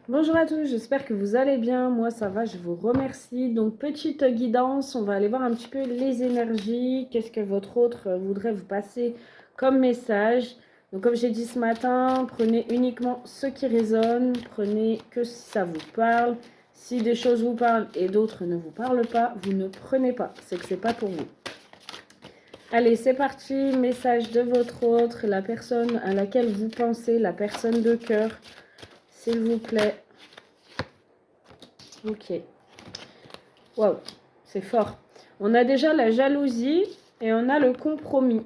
Bonjour à tous, j'espère que vous allez bien. Moi, ça va, je vous remercie. Donc, petite guidance, on va aller voir un petit peu les énergies. Qu'est-ce que votre autre voudrait vous passer comme message? Donc, comme j'ai dit ce matin, prenez uniquement ce qui résonne. Prenez que si ça vous parle. Si des choses vous parlent et d'autres ne vous parlent pas, vous ne prenez pas. C'est que c'est pas pour vous. Allez, c'est parti. Message de votre autre, la personne à laquelle vous pensez, la personne de cœur. S'il vous plaît. Ok. Waouh, c'est fort. On a déjà la jalousie et on a le compromis.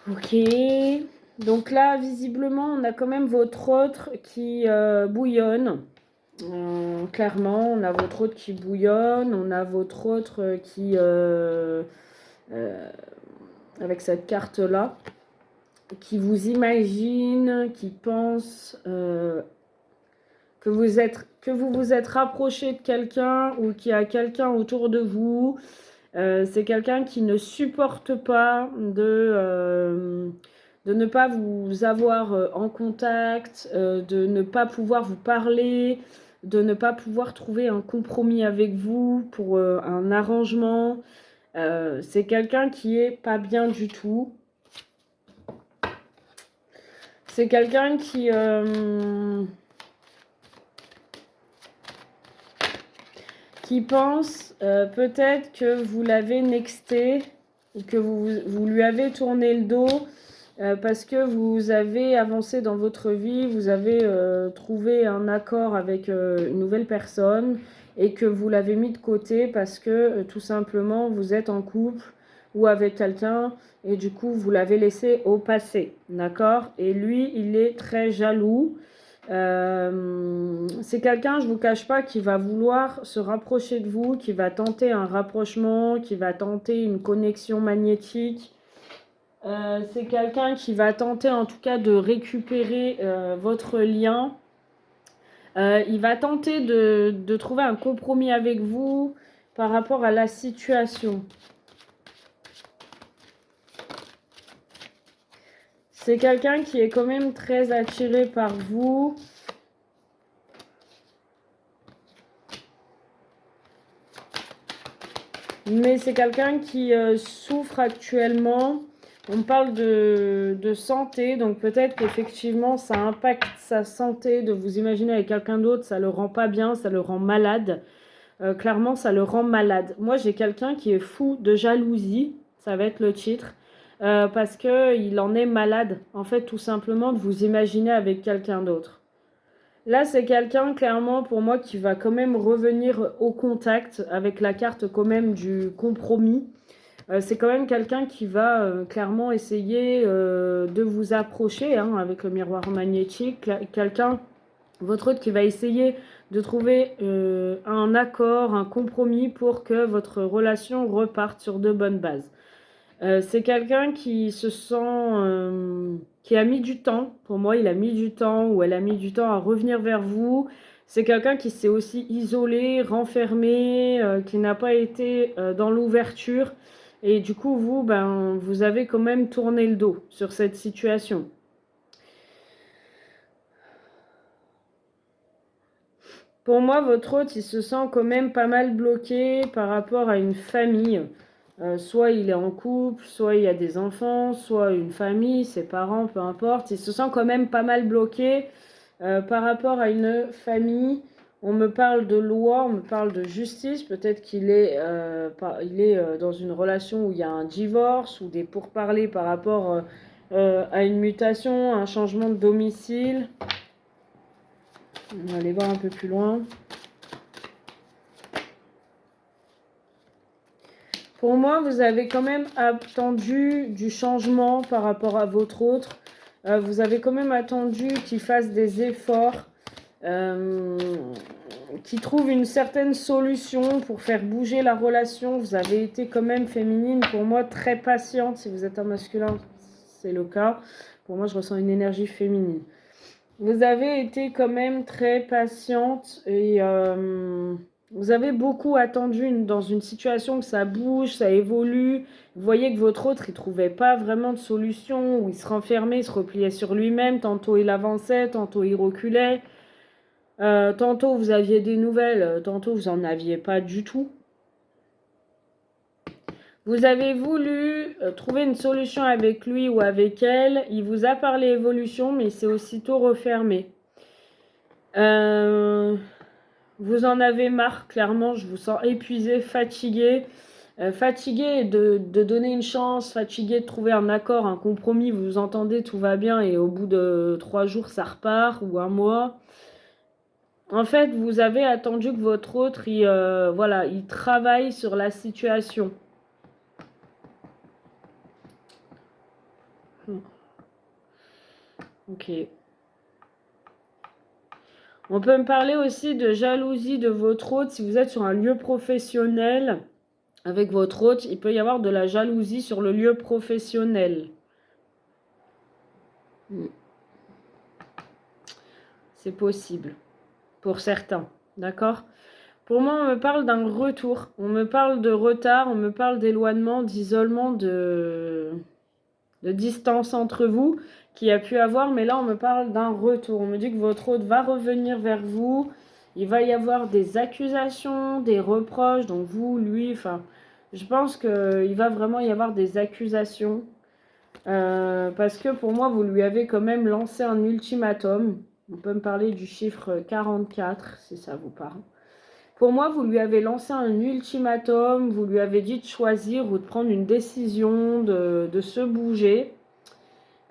Ok. Donc là, visiblement, on a quand même votre autre qui bouillonne. Clairement, on a votre autre qui bouillonne. On a votre autre qui... avec cette carte-là, qui vous imagine, qui pense que vous vous êtes rapproché de quelqu'un ou qu'il y a quelqu'un autour de vous. C'est quelqu'un qui ne supporte pas de ne pas vous avoir en contact, de ne pas pouvoir vous parler, de ne pas pouvoir trouver un compromis avec vous pour un arrangement. C'est quelqu'un qui est pas bien du tout. C'est quelqu'un qui pense peut-être que vous l'avez nexté ou que vous lui avez tourné le dos parce que vous avez avancé dans votre vie, vous avez trouvé un accord avec une nouvelle personne et que vous l'avez mis de côté parce que tout simplement vous êtes en couple ou avec quelqu'un et du coup vous l'avez laissé au passé, d'accord? Et lui, il est très jaloux. C'est quelqu'un, je vous cache pas, qui va vouloir se rapprocher de vous, qui va tenter un rapprochement, qui va tenter une connexion magnétique. C'est quelqu'un qui va tenter en tout cas de récupérer votre lien. Il va tenter de trouver un compromis avec vous par rapport à la situation. C'est quelqu'un qui est quand même très attiré par vous. Mais c'est quelqu'un qui souffre actuellement. On parle de santé, donc peut-être qu'effectivement ça impacte sa santé de vous imaginer avec quelqu'un d'autre, ça le rend pas bien, ça le rend malade. Clairement, ça le rend malade. Moi, j'ai quelqu'un qui est fou de jalousie, ça va être le titre, parce qu'il en est malade, en fait, tout simplement de vous imaginer avec quelqu'un d'autre. Là, c'est quelqu'un, clairement, pour moi, qui va quand même revenir au contact avec la carte quand même du compromis. C'est quand même quelqu'un qui va clairement essayer de vous approcher avec le miroir magnétique. Quelqu'un, votre autre, qui va essayer de trouver un accord, un compromis pour que votre relation reparte sur de bonnes bases. C'est quelqu'un qui se sent... qui a mis du temps. Pour moi, il a mis du temps ou elle a mis du temps à revenir vers vous. C'est quelqu'un qui s'est aussi isolé, renfermé, qui n'a pas été dans l'ouverture. Et du coup, vous, vous avez quand même tourné le dos sur cette situation. Pour moi, votre hôte, il se sent quand même pas mal bloqué par rapport à une famille. Soit il est en couple, soit il y a des enfants, soit une famille, ses parents, peu importe. Il se sent quand même pas mal bloqué par rapport à une famille. On me parle de loi, on me parle de justice. Peut-être qu'il est, dans une relation où il y a un divorce ou des pourparlers par rapport à une mutation, un changement de domicile. On va aller voir un peu plus loin. Pour moi, vous avez quand même attendu du changement par rapport à votre autre. Vous avez quand même attendu qu'il fasse des efforts, qu'il trouve une certaine solution pour faire bouger la relation. Vous avez été quand même féminine, pour moi, très patiente. Si vous êtes un masculin, c'est le cas. Pour moi, je ressens une énergie féminine. Vous avez été quand même très patiente et Vous avez beaucoup attendu dans une situation que ça bouge, ça évolue. Vous voyez que votre autre, il ne trouvait pas vraiment de solution, ou il se renfermait, il se repliait sur lui-même. Tantôt il avançait, tantôt il reculait. Tantôt vous aviez des nouvelles, tantôt vous n'en aviez pas du tout. Vous avez voulu trouver une solution avec lui ou avec elle. Il vous a parlé évolution, mais il s'est aussitôt refermé. Vous en avez marre, clairement, je vous sens épuisé, fatigué. Fatigué de donner une chance, fatigué de trouver un accord, un compromis, vous vous entendez, tout va bien, et au bout de 3 jours, ça repart, ou un mois. En fait, vous avez attendu que votre autre, voilà, il travaille sur la situation. Ok. On peut me parler aussi de jalousie de votre hôte. Si vous êtes sur un lieu professionnel avec votre hôte, il peut y avoir de la jalousie sur le lieu professionnel. C'est possible. Pour certains. D'accord ? Pour moi, on me parle d'un retour. On me parle de retard, on me parle d'éloignement, d'isolement, de distance entre vous qu'il y a pu avoir. Mais là, on me parle d'un retour. On me dit que votre hôte va revenir vers vous. Il va y avoir des accusations, des reproches. Donc vous, lui, enfin, je pense qu'il va vraiment y avoir des accusations. Parce que pour moi, vous lui avez quand même lancé un ultimatum. On peut me parler du chiffre 44, si ça vous parle. Pour moi, vous lui avez lancé un ultimatum, vous lui avez dit de choisir ou de prendre une décision, de se bouger.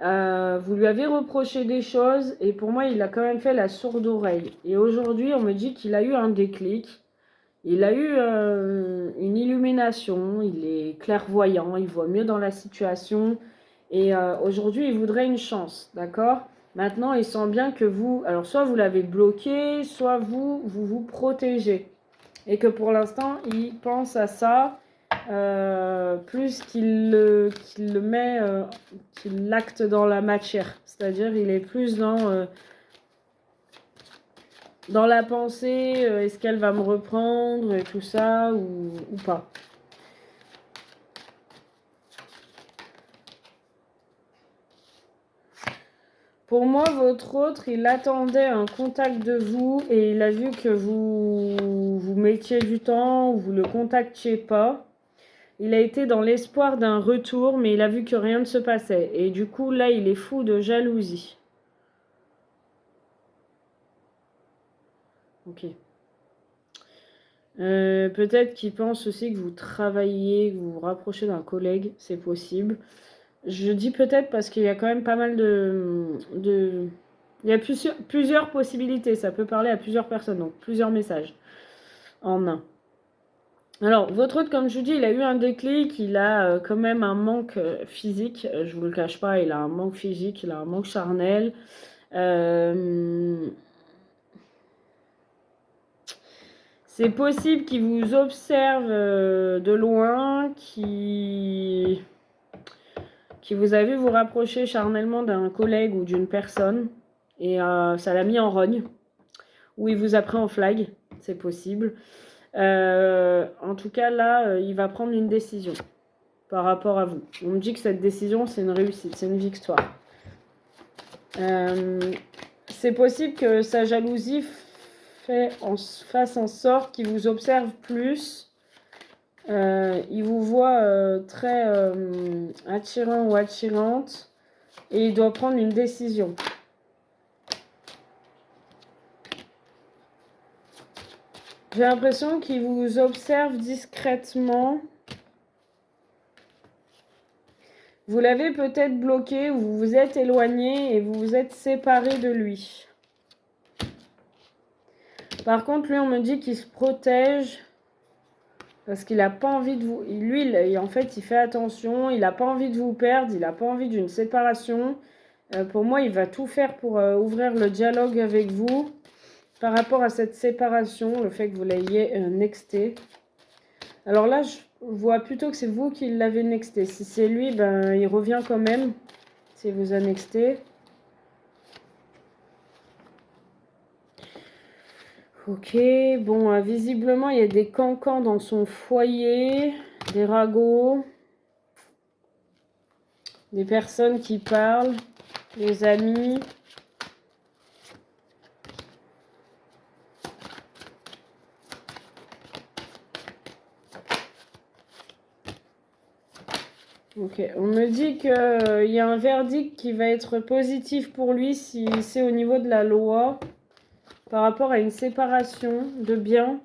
Vous lui avez reproché des choses et pour moi, il a quand même fait la sourde oreille. Et aujourd'hui, on me dit qu'il a eu un déclic. Il a eu une illumination, il est clairvoyant, il voit mieux dans la situation. Et aujourd'hui, il voudrait une chance, d'accord ? Maintenant, il sent bien que vous... Alors, soit vous l'avez bloqué, soit vous protégez. Et que pour l'instant, il pense à ça plus qu'il le met, qu'il l'acte dans la matière. C'est-à-dire, il est plus dans la pensée, est-ce qu'elle va me reprendre et tout ça ou pas. Pour moi, votre autre, il attendait un contact de vous et il a vu que vous mettiez du temps ou vous ne le contactiez pas. Il a été dans l'espoir d'un retour, mais il a vu que rien ne se passait. Et du coup, là, il est fou de jalousie. Ok. Peut-être qu'il pense aussi que vous travaillez, que vous vous rapprochez d'un collègue, c'est possible. Je dis peut-être parce qu'il y a quand même pas mal il y a plusieurs possibilités, ça peut parler à plusieurs personnes, donc plusieurs messages en un. Alors, votre autre, comme je vous dis, il a eu un déclic, il a quand même un manque physique, je vous le cache pas, il a un manque physique, il a un manque charnel. C'est possible qu'il vous observe de loin, qui vous a vu vous rapprocher charnellement d'un collègue ou d'une personne, et ça l'a mis en rogne, ou il vous a pris en flag, c'est possible. En tout cas, là, il va prendre une décision par rapport à vous. On me dit que cette décision, c'est une réussite, c'est une victoire. C'est possible que sa jalousie fasse en sorte qu'il vous observe plus. Il vous voit très attirant ou attirante et il doit prendre une décision. J'ai l'impression qu'il vous observe discrètement. Vous l'avez peut-être bloqué ou vous vous êtes éloigné et vous vous êtes séparé de lui. Par contre, lui, on me dit qu'il se protège parce qu'il n'a pas envie de vous... Lui, en fait, il fait attention, il n'a pas envie de vous perdre, il n'a pas envie d'une séparation. Pour moi, il va tout faire pour ouvrir le dialogue avec vous par rapport à cette séparation, le fait que vous l'ayez nexté. Alors là, je vois plutôt que c'est vous qui l'avez nexté. Si c'est lui, ben, il revient quand même, s'il vous a nexté. Ok, bon, visiblement, il y a des cancans dans son foyer, des ragots, des personnes qui parlent, des amis. Ok, on me dit qu'il y a un verdict qui va être positif pour lui si c'est au niveau de la loi par rapport à une séparation de biens.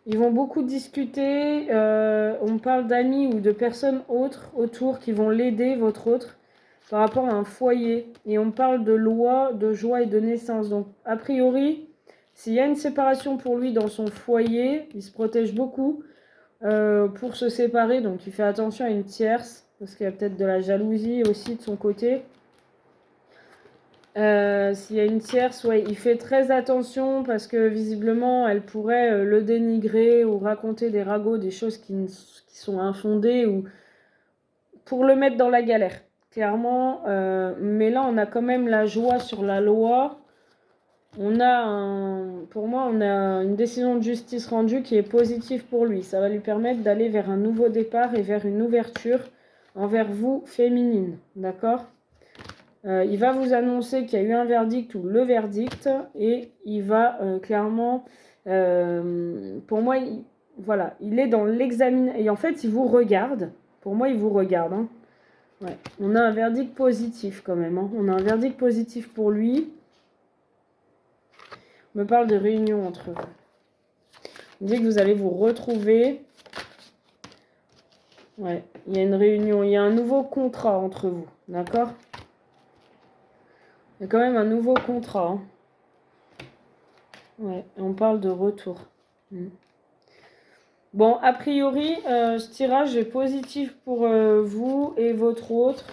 Ils vont beaucoup discuter, on parle d'amis ou de personnes autres autour qui vont l'aider, votre autre, par rapport à un foyer. Et on parle de loi, de joie et de naissance. Donc, a priori, s'il y a une séparation pour lui dans son foyer, il se protège beaucoup pour se séparer. Donc, il fait attention à une tierce, parce qu'il y a peut-être de la jalousie aussi de son côté. S'il y a une tierce, ouais, il fait très attention parce que visiblement elle pourrait le dénigrer ou raconter des ragots, des choses qui sont infondées ou pour le mettre dans la galère, clairement. Mais là, on a quand même la joie sur la loi. Pour moi, on a une décision de justice rendue qui est positive pour lui. Ça va lui permettre d'aller vers un nouveau départ et vers une ouverture envers vous, féminine. D'accord ? Il va vous annoncer qu'il y a eu un verdict ou le verdict et il va clairement, pour moi, voilà, il est dans l'examen et en fait, il vous regarde. Pour moi, il vous regarde. Hein. Ouais. On a un verdict positif quand même. Hein. On a un verdict positif pour lui. On me parle de réunion entre vous. On dit que vous allez vous retrouver. Ouais, il y a une réunion, il y a un nouveau contrat entre vous. D'accord ? Il y a quand même un nouveau contrat. Hein. Ouais, on parle de retour. Bon, a priori, ce tirage est positif pour vous et votre autre.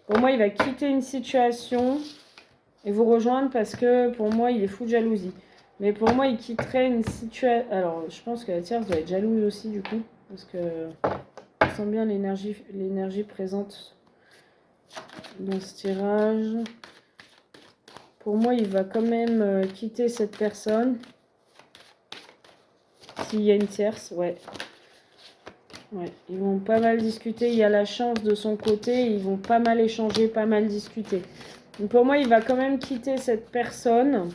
Pour moi, il va quitter une situation et vous rejoindre parce que pour moi, il est fou de jalousie. Mais pour moi, il quitterait une situation... Alors, je pense que la tierce doit être jalouse aussi, du coup. Parce que je sens bien l'énergie présente dans ce tirage. Pour moi, il va quand même quitter cette personne. S'il y a une tierce, ouais. Ouais, ils vont pas mal discuter. Il y a la chance de son côté. Ils vont pas mal échanger, pas mal discuter. Donc pour moi, il va quand même quitter cette personne.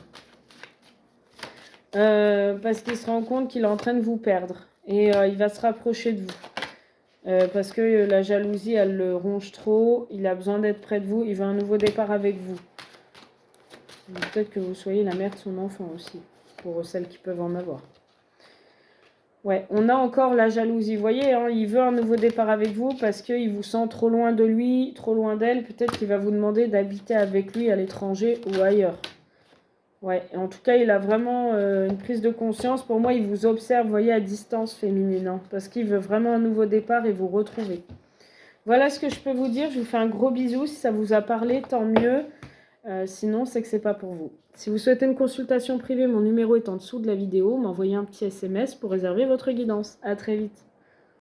Parce qu'il se rend compte qu'il est en train de vous perdre. Et il va se rapprocher de vous. Parce que la jalousie, elle le ronge trop. Il a besoin d'être près de vous. Il veut un nouveau départ avec vous. Peut-être que vous soyez la mère de son enfant aussi. Pour celles qui peuvent en avoir. Ouais, on a encore la jalousie. Vous voyez, hein, il veut un nouveau départ avec vous parce qu'il vous sent trop loin de lui, trop loin d'elle. Peut-être qu'il va vous demander d'habiter avec lui à l'étranger ou ailleurs. Ouais, en tout cas, il a vraiment une prise de conscience. Pour moi, il vous observe, vous voyez, à distance féminine. Hein, parce qu'il veut vraiment un nouveau départ et vous retrouver. Voilà ce que je peux vous dire. Je vous fais un gros bisou. Si ça vous a parlé, tant mieux. Sinon, c'est que c'est pas pour vous. Si vous souhaitez une consultation privée, mon numéro est en dessous de la vidéo. M'envoyez un petit SMS pour réserver votre guidance. À très vite.